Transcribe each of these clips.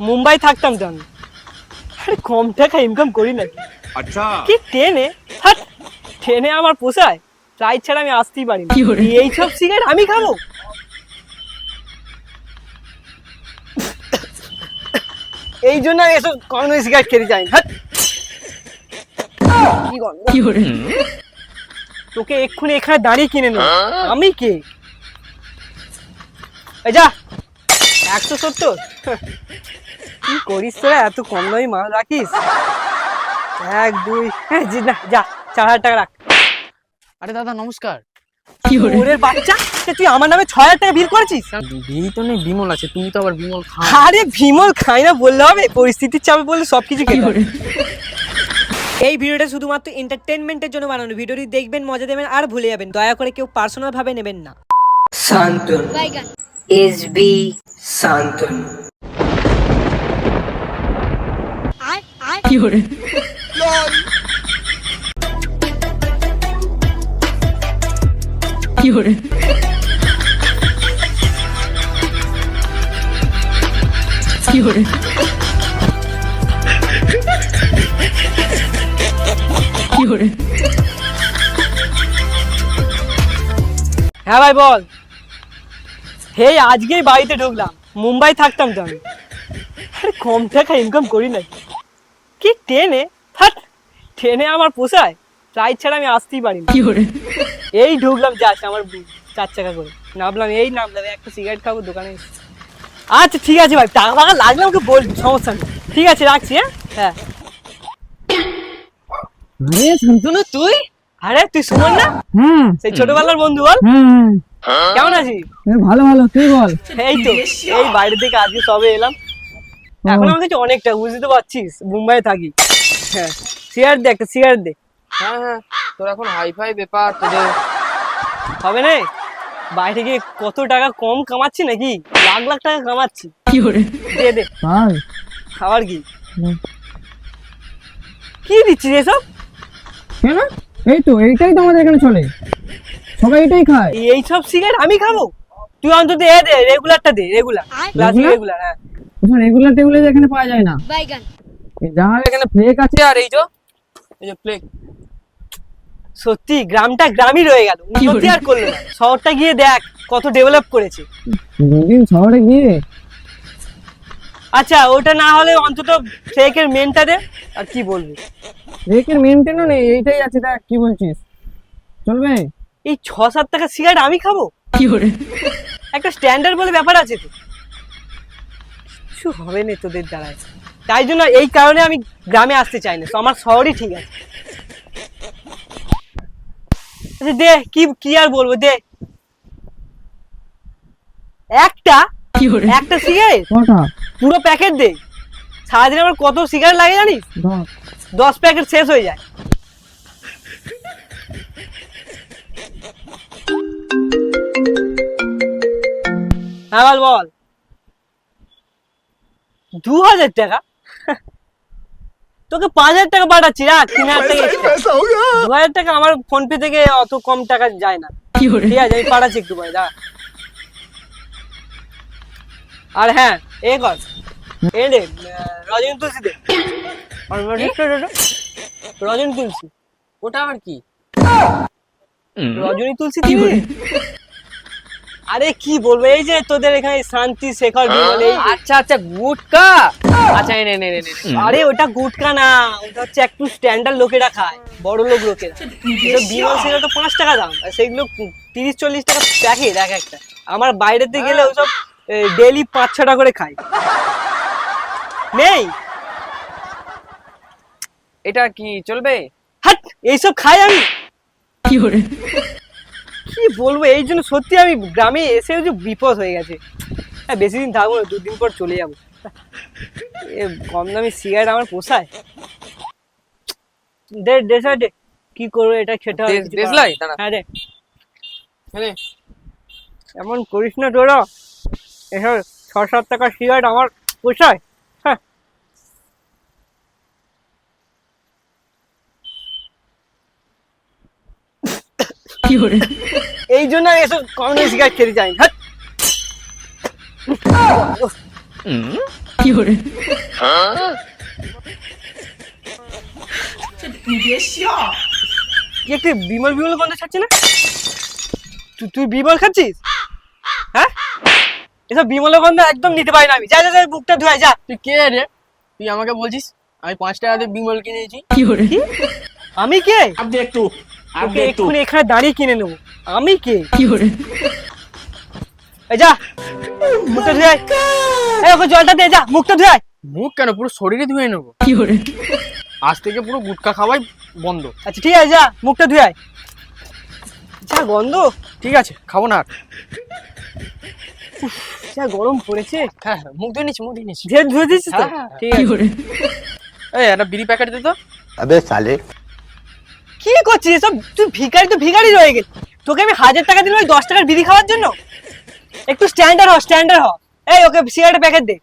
মুম্বাই থাকতাম তো আমি, আরে কম টাকা ইনকাম করি নাকি? अच्छा কি ট্রেনে, হাট, ট্রেনে আমার পোষায়? ফ্লাইট ছাড়া আমি আসতেই পারি না। এইসব সিগারেট আমি খাবো? এই জন্য আমি এসব কম সিগারেট খেতে চাই না। হাট। কি গন্ধ! তোকে এক্ষুনি এখানে দাঁড়িয়ে কিনে নেব। আমি কে? এই যা 170। কি করিস তোরা, এত কম দামি মাল রাখিস? 1 2, হ্যাঁ জি না, যা 4000 টাকা রাখ। আরে দাদা নমস্কার। ওরে বাচ্চা, তুই আমার নামে 6000 টাকা বিল করেছিস? বিড়ি তো নেই, বিমল আছে। তুমি তো আবার বিমল খাও। আরে বিমল খাই না বললে হবে? পরিস্থিতির চাপে বললে সবকিছু খেতে হবে। এই ভিডিওটা শুধুমাত্র এন্টারটেনমেন্টের জন্য বানানো। ভিডিওটি দেখবেন, মজা দেবেন আর ভুলে যাবেন। দয়া করে কেউ পার্সোনাল ভাবে নেবেন না। শান্তন, এসবি শান্তন। হ্যাঁ ভাই বল। হে আজকেই বাড়িতে ঢুকলাম, মুম্বাই থাকতাম তো আমি, আরে কম টাকা ইনকাম করি নাকি? কি ট্রেনে, হাট, ট্রেনে আমার পোষায়? ফ্লাইট ছাড়া আমি আসতেই পারি না। এই ঢুকলাম জাস্ট আমার 4 চাকা করে, নামলাম একটা সিগারেট খাবো দোকানে। আচ্ছা ঠিক আছে ভাই, টাকা ফাকা লাগলে আমাকে বলবি, সমস্যা নেই। ঠিক আছে রাখছি। হ্যাঁ। আরে শান্তনু তুই? আরে তুই সুমন না? সেই ছোটবেলার বন্ধু বল। কেমন আছিস? ভালো ভালো, তুই বল। এই তো, এই বাইরে থেকে আজকে সবে এলাম। এখন আমার কাছে অনেকটা, বুঝতে পারছিস, মুম্বাই থাকি। হ্যাঁ, সিগারেট দে, একটা সিগারেট দে। হ্যাঁ হ্যাঁ, তোর এখন হাইফাই ব্যাপার তোদের। হবে না? বাইরে গিয়ে কত টাকা কম কামাচ্ছি নাকি? লাখ লাখ টাকা কামাচ্ছি। দে দে। খাবার কি কি দিচ্ছিস এসব? কেন? এই তো এইটাই তো আমাদের এখানে চলে, সবাই এটাই খায়। এইসব সিগারেট আমি খাবো? তুই অন্তত এ দে, রেগুলারটা দে, রেগুলার রেগুলার। হ্যাঁ, রেগুলার টেগুলার এখানে পাওয়া যায় না, যা এখানে ফ্লেক আছে আর এই যে ফ্লেক। সত্যি গ্রামটা গ্রামই রয়ে গেল, উন্নতি আর করলো না। শহরটা গিয়ে দেখ কত ডেভেলপ করেছে। দুদিন শহরে গিয়ে। আচ্ছা ওটা না হলে অন্তত ফ্লেকের মেনটা দে। আর কি বলবি, রেকের মেনটেনও নেই, এইটাই আছে। দেখ কি বলছিস, চলবে? এই 6-7 টাকা সিগারেট আমি খাবো? একটা স্ট্যান্ডার্ড বলে ব্যাপার আছে তো, কিছু হবে না তোদের দ্বারায়। তাই জন্য এই কারণে আমি গ্রামে আসতে চাই না, তো আমার শহরই ঠিক আছে। আচ্ছা দে, কি কি আর বলবো, দে একটা একটা সিগারেট, কটা? পুরো প্যাকেট দে। সারাদিন আমার কত সিগারেট লাগে জানিস? 10 প্যাকেট শেষ হয়ে যায়। হ্যাঁ বল বল। 2000 টাকা? তোকে 5000 টাকা পাঠাচ্ছি, রাখ। 3000 টাকা extra। 2000 টাকা আমার ফোন পে থেকে অত কম টাকা যায় না। ঠিক আছে আমি পাঠাচ্ছি একটু পরে, দাঁড়া। আর হ্যাঁ, এ কর, এ দে, রজনী তুলসী দে। রজনী তুলসী, ওটা আবার কি? রজনী তুলসী দিবি? আরে কি বলবো, এই যে তোদের এখানে শান্তি শেখর বিমল, এই আচ্ছা আচ্ছা, গুটকা। আচ্ছা নে নে নে নে। আরে ওটা গুটকা না, ওটা হচ্ছে একটু স্ট্যান্ডার্ড লোকেরা খায়, বড় লোক লোকেরা। বিমল সিগারেট 5 টাকা দাম, আর সেগুলো 30-40 টাকা প্যাকেট এক একটা। আমার বাইরেতে গেলে ওসব ডেইলি 5-6টা করে খাই। নেই, এটা কি চলবে? হাট, এইসব খাই আমি। কি বলবো, এই জন্য সত্যি আমি গ্রামে এসে যে বিপদ হয়ে গেছে। হ্যাঁ, বেশি দিন থাকবো না, 2 দিন পর চলে যাবো। কম দামি সিগারেট আমার পোষায়? দে দে স্যার দে, কি করবো, এটা খেতে হবে। দেশলাই দাঁড়া। হ্যাঁ দে। হ্যাঁ এমন করিস না তোরা, এসব 6-7 টাকা সিগারেট আমার পোষায়? হ্যাঁ। এই জন্য আমি এসব কখনো সিগারেট খেতে চাই না। কি একটু বিমল বিমল গন্ধ ছাড়ছে না? তুই বিমল খাচ্ছিস? হ্যাঁ, এসব বিমলের গন্ধ একদম নিতে পারি না আমি। যা যা যা, বুকটা ধুয়ে যা। তুই কে রে? তুই আমাকে বলছিস আমি 5 টাকা দিয়ে বিমল কিনেছি? কি? আমি কে? ওকে এক্ষুনি এখানে দাঁড়িয়ে কিনে নেবো। আমি কে? এই যা, মুখটা ধুয়ে আয়। এই ওকে জলটা দে, যা মুখটা ধুয়ে আয়। মুখ কেন, পুরো শরীরে ধুয়ে নেবো। আজ থেকে পুরো গুটকা খাওয়াই বন্ধ। আচ্ছা ঠিক আছে, যা মুখটা ধুয়ে আয়। যা গন্ধ। ঠিক আছে, খাবো না আর। যা গরম পড়েছে। হ্যাঁ হ্যাঁ, মুখ ধুয়ে নিচ্ছি। ধুয়ে ধুয়ে দিচ্ছিস তো? হ্যাঁ, ঠিক আছে। এই একটা বিড়ি প্যাকেট দে তো। अबे साले কি করছিস এসব? তুই ভিখারি তো ভিখারি রয়ে গেছিস। তোকে আমি 1000 টাকা দিলাম ওই 10 টাকার বিড়ি খাওয়ার জন্য? একটু স্ট্যান্ডার্ড হ। এই ওকে সিগারেটের প্যাকেট দে।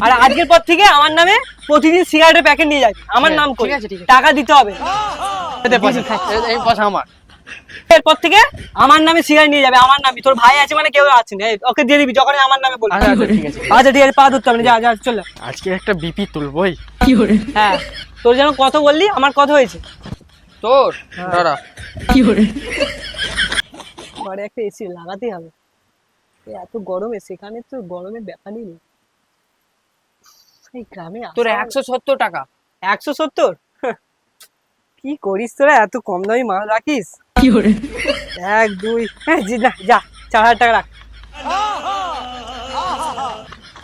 আর আজকের পর থেকে আমার নামে প্রতিদিন সিগারেটের প্যাকেট নিয়ে যাবি। আমার নাম করে। ঠিক আছে, ঠিক আছে। টাকা দিতে হবে। দে পয়সা, এই পয়সা আমার। এরপর থেকে আমার নামে সিগারেট নিয়ে যাবে। আমার নামে, তোর ভাই আছে মানে কেউ আছে না। এই, ওকে দিয়ে দিবি যখন আমার নামে বলবি। আচ্ছা, ঠিক আছে। আচ্ছা ঠিক আছে, পা ধরতে হবে না। যা যা চল। আজকে একটা বিপি তুলবই। হ্যাঁ, তোর যেন কত বললি, আমার কত হয়েছে? তোর দাঁড়া। ঘরে একটা এসি লাগাতেই হবে। এত গরমে, সেখানে তো গরমের ব্যাপারই নেই। এই গ্রামে তোর 170 টাকা। 170? কি করিস তোরা? এত কম দামি মাল রাখিস? 1 2, হ্যাঁ না, যা 4000 টাকা রাখ।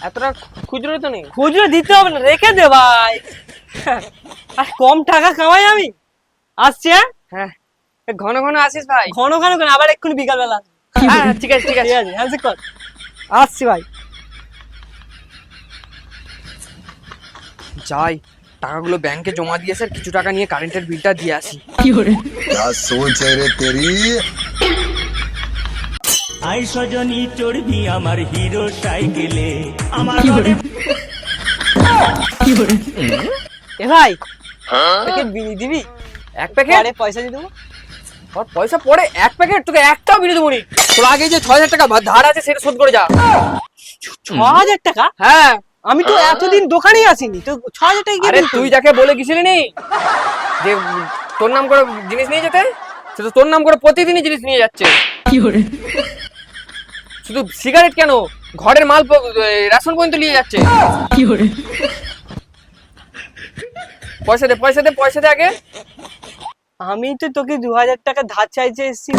এতটা খুচরো তো নেই। খুচরো দিতে হবে না, রেখে দে ভাই। আর কম টাকা কামাই আমি। আসছি। হ্যাঁ হ্যাঁ, ঘন ঘন আসিস ভাই। ঘন ঘন করে আবার এক্ষুনি বিকালবেলা আসবো। হ্যাঁ ঠিক আছে, ঠিক আছে। ঠিক আছে, হ্যান্ডশেক কর। আসছি ভাই। যাই, টাকাগুলো ব্যাংকে জমা দিয়েছে, আর কিছু টাকা নিয়ে কারেন্টের বিলটা দিয়ে আসি। क्या सोच है रे तेरी আই সজনী চড়বি আমার হিরো সাইকেলে আমার এ ভাই, প্যাকেট বিড়ি দিবি? 1 প্যাকেট? পরে পয়সা দিয়ে দেবো। আর পয়সা পরে 1 প্যাকেট? তোকে একটাও বিড়ি দেবো নি। তোর আগে যে 6000 টাকা ধার আছে সেটা শোধ করে যা। 6000 টাকা? হ্যাঁ। আমি তো এতদিন দোকানেই আসিনি তো। 6000 টাকা কি আরে বলছিস? তুই যাকে বলে গেছিলি নি যে তোর নাম করে জিনিস নিয়ে যেতে, সে তো তোর নাম করে প্রতিদিনই জিনিস নিয়ে যাচ্ছে। শুধু সিগারেট কেন, ঘরের মাল রেশন পর্যন্ত নিয়ে যাচ্ছে। পয়সা দে, পয়সা দে, পয়সা দে আগে। আমি তো তোকে 2000 টাকা ধার চাইতে এসেছি।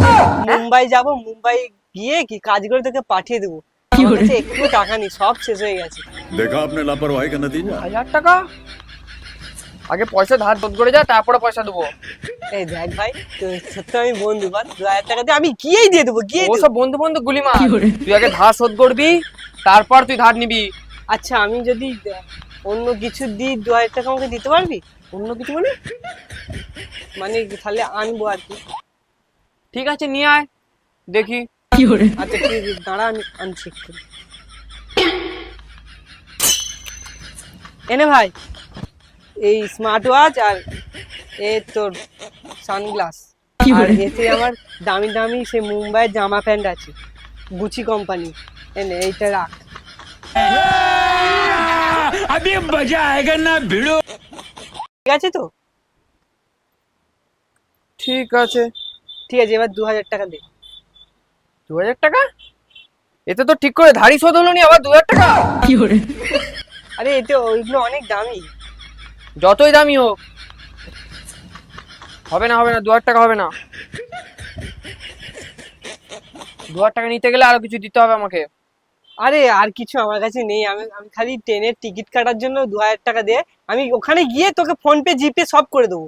মুম্বাই যাব, মুম্বাই গিয়ে কি কাজ করে তোকে পাঠিয়ে দেবো। আমার কাছে একটু টাকা নেই, সব শেষ হয়ে গেছে। देखा आपने लापरवाही का नतीजा 1000 টাকা? আগে পয়সা ধার শোধ করে যা, তারপরে পয়সা দেবো। এই দেখ ভাই, সত্যি আমি বন্ধু, বল 2000 টাকা দিয়ে আমি গিয়েই দিয়ে দেবো, গিয়ে ওসব বন্ধু বন্ধু গুলি মার। তুই আগে ধার শোধ করবি, তারপর তুই ধার নিবি। আচ্ছা, আমি যদি অন্য কিছু দিই 2000 টাকা আমাকে দিতে পারবি? অন্য কিছু মানে? মানে তাহলে আনবো আর কি। ঠিক আছে, নিয়ে আয় দেখি। আচ্ছা ঠিক আছে, দাঁড়া আমি আনছি একটু। এনে ভাই, এই স্মার্ট ওয়াচ আর তোর সানগ্লাস, আর এতে আমার দামি দামি সে মুম্বাইয়ের জামা প্যান্ট আছে, গুচি কোম্পানি। এনে এইটা রাখ। अभी मजा आएगा ना भिड़ो। ঠিক আছে তো? ঠিক আছে। ঠিক আছে, এবার 2000 টাকা দে। 2000 টাকা? এতে তো ঠিক করে ধারই শোধ হলো নি, আবার 2000 টাকা? আরে এতে ওইগুলো অনেক দামি। যতই দামি হোক হবে না, হবে না, 2000 টাকা হবে না। 2000 টাকা নিতে গেলে আরো কিছু দিতে হবে আমাকে। আরে আর কিছু আমার কাছে নেই। আমি আমি খালি ট্রেনের টিকিট কাটার জন্য 2000 টাকা দে। আমি ওখানে গিয়ে তোকে ফোন পে জিপে সব করে দেবো।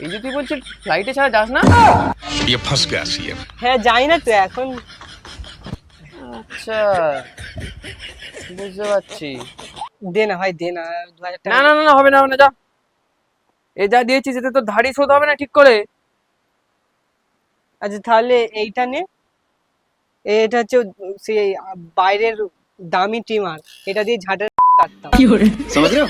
এই যে তুই বলছিস ফ্লাইটে ছাড়া যাস না? ये फंस गया सीएम হ্যাঁ, যাই না তো এখন। আচ্ছা, বুঝতে পারছি। দে না ভাই, দে না 2000 টাকা। না না না না, হবে না, হবে না, যা। এ যা দিয়েছিস এতে তো ধারই শোধ হবে না ঠিক করে। আচ্ছা তাহলে এইটা নে। এটা হচ্ছে সেই বাইরের দামি ট্রিমার, এটা দিয়ে ঝাঁটের কাটতাম। समझ रहे हो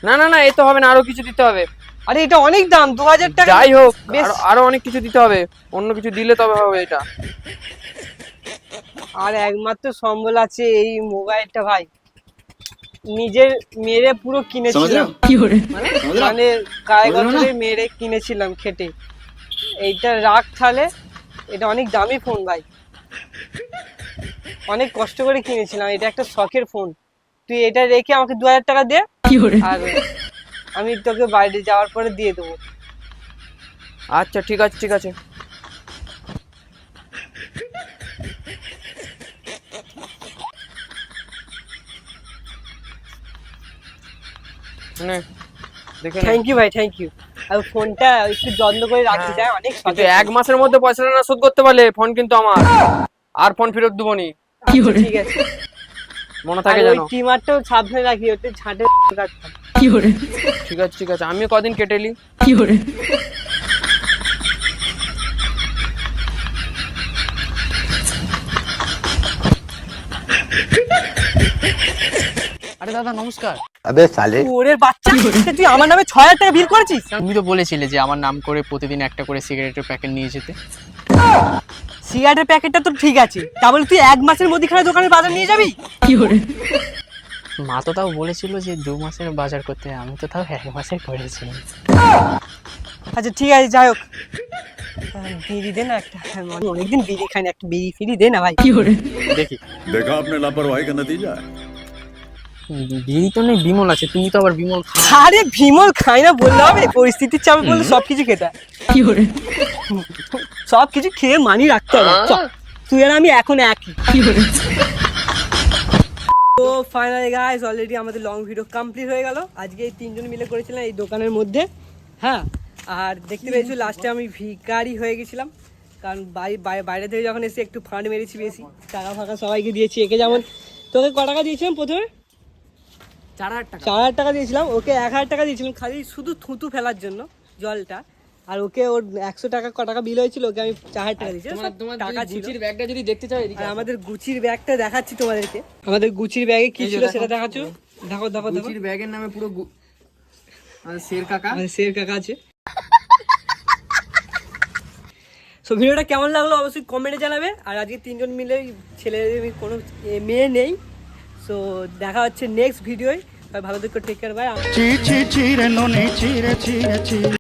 না না না, এ তো হবে না, আরো কিছু দিতে হবে। আরে এটা অনেক দাম, 2000 টাকা। যাই হোক, বেশ। আরো অনেক কিছু দিতে হবে, অন্য কিছু দিলে তবে হবে এটা। আর একমাত্র সম্বল আছে এই মোবাইলটা ভাই, নিজের মেরে পুরো কিনেছিলাম, মানে গায়ে গতরে মেরে কিনেছিলাম খেটে। এইটা রাখ তাহলে, এটা অনেক দামি ফোন ভাই, অনেক কষ্ট করে কিনেছিলাম, এটা একটা শখের ফোন। তুই এটা রেখে আমাকে 2000 টাকা দে, আর আমি তোকে বাইরে যাওয়ার পরে দিয়ে দেবো। আচ্ছা ঠিক আছে ঠিক আছে। নে, দেখে নে। থ্যাংক ইউ ভাই, থ্যাংক ইউ। আর ফোনটা একটু যত্ন করে রাখতে চাই, অনেক কিন্তু শখের 1 মাসের মধ্যে পয়সাটা না শোধ করতে পারলে ফোন কিন্তু আমার, আর ফোন ফেরত দেবো নি, আচ্ছা, ঠিক আছে। মনে আর থাকে ওই জানো। টিমারটাও সাবধানে রাখি, ওতে ঝাঁটে কাটতাম। ঠিক আছে ঠিক আছে, আমি কদিন কেটেলি। আরে দাদা নমস্কার। अबे साले ওরে বাচ্চা, তুই আমার নামে 6000 টাকা বিল করেছিস? তুমি তো বলেছিলে যে আমার নাম করে প্রতিদিন একটা করে সিগারেটের প্যাকেট নিয়ে যেতে। সিগারেটের প্যাকেটটা তো ঠিক আছে, তা বলে তুই 1 মাসের মুদিখানা দোকানের বাজার নিয়ে যাবি? মা তো তাও বলেছিল যে 2 মাসের বাজার করতে, আমি তো তাও 1 মাসের করেছি। আচ্ছা ঠিক আছে, যাই হোক, বিড়ি দে না একটা, অনেকদিন বিড়ি খাই না, একটা বিড়ি ফিরি দে না ভাই। দেখি देखा आपने लापरवाही का नतीजा है। বিড়ি তো নেই, বিমল আছে, তুমি তো আবার বিমল খাও। আরে বিমল খাই না বললে হবে? পরিস্থিতির চাপে বললে সবকিছু খেতে হয়। সবকিছু খেয়ে মানি রাখতে হবে। চল, তুই আর আমি এখন একই। তো ফাইনালি গাইস, অলরেডি আমাদের লং ভিডিও কমপ্লিট হয়ে গেল। আজকে এই 3 জন মিলে করেছিলাম এই দোকানের মধ্যে। হ্যাঁ, আর দেখতে পেয়েছো লাস্টে আমি ভিখারি হয়ে গেছিলাম, কারণ বাইরে থেকে যখন এসে একটু ফান্ড মেরেছি বেশি, টাকা ফাঁকা সবাইকে দিয়েছি। একে যেমন তোকে ক টাকা দিয়েছিলাম প্রথমে? 4000 টাকা দিয়েছিলাম, ওকে 1000 টাকা দিয়েছিলাম খালি শুধু থুতু ফেলার জন্য জলটা, আর ওকে ওর 100 টাকা ক টাকা বিল হয়েছিল, ওকে আমি 4000 টাকা দিয়েছি। টাকা গুচির ব্যাগটা যদি দেখতে চাও, আর আমাদের গুচির ব্যাগটা দেখাচ্ছি তোমাদেরকে। আমাদের গুচির ব্যাগে কি ছিল সেটা দেখাচ্ছ, দেখো দেখো দেখো। গুচির ব্যাগের নামে পুরো শের কাকা, আমাদের শের কাকা আছে। সো ভিডিওটা কেমন লাগলো অবশ্যই কমেন্টে জানাবে। আর আজকে 3 জন মিলে, ছেলে কোনো মেয়ে নেই। সো দেখা হচ্ছে নেক্সট ভিডিওয়। ভালো থেকো, টেক কেয়ার, বাই।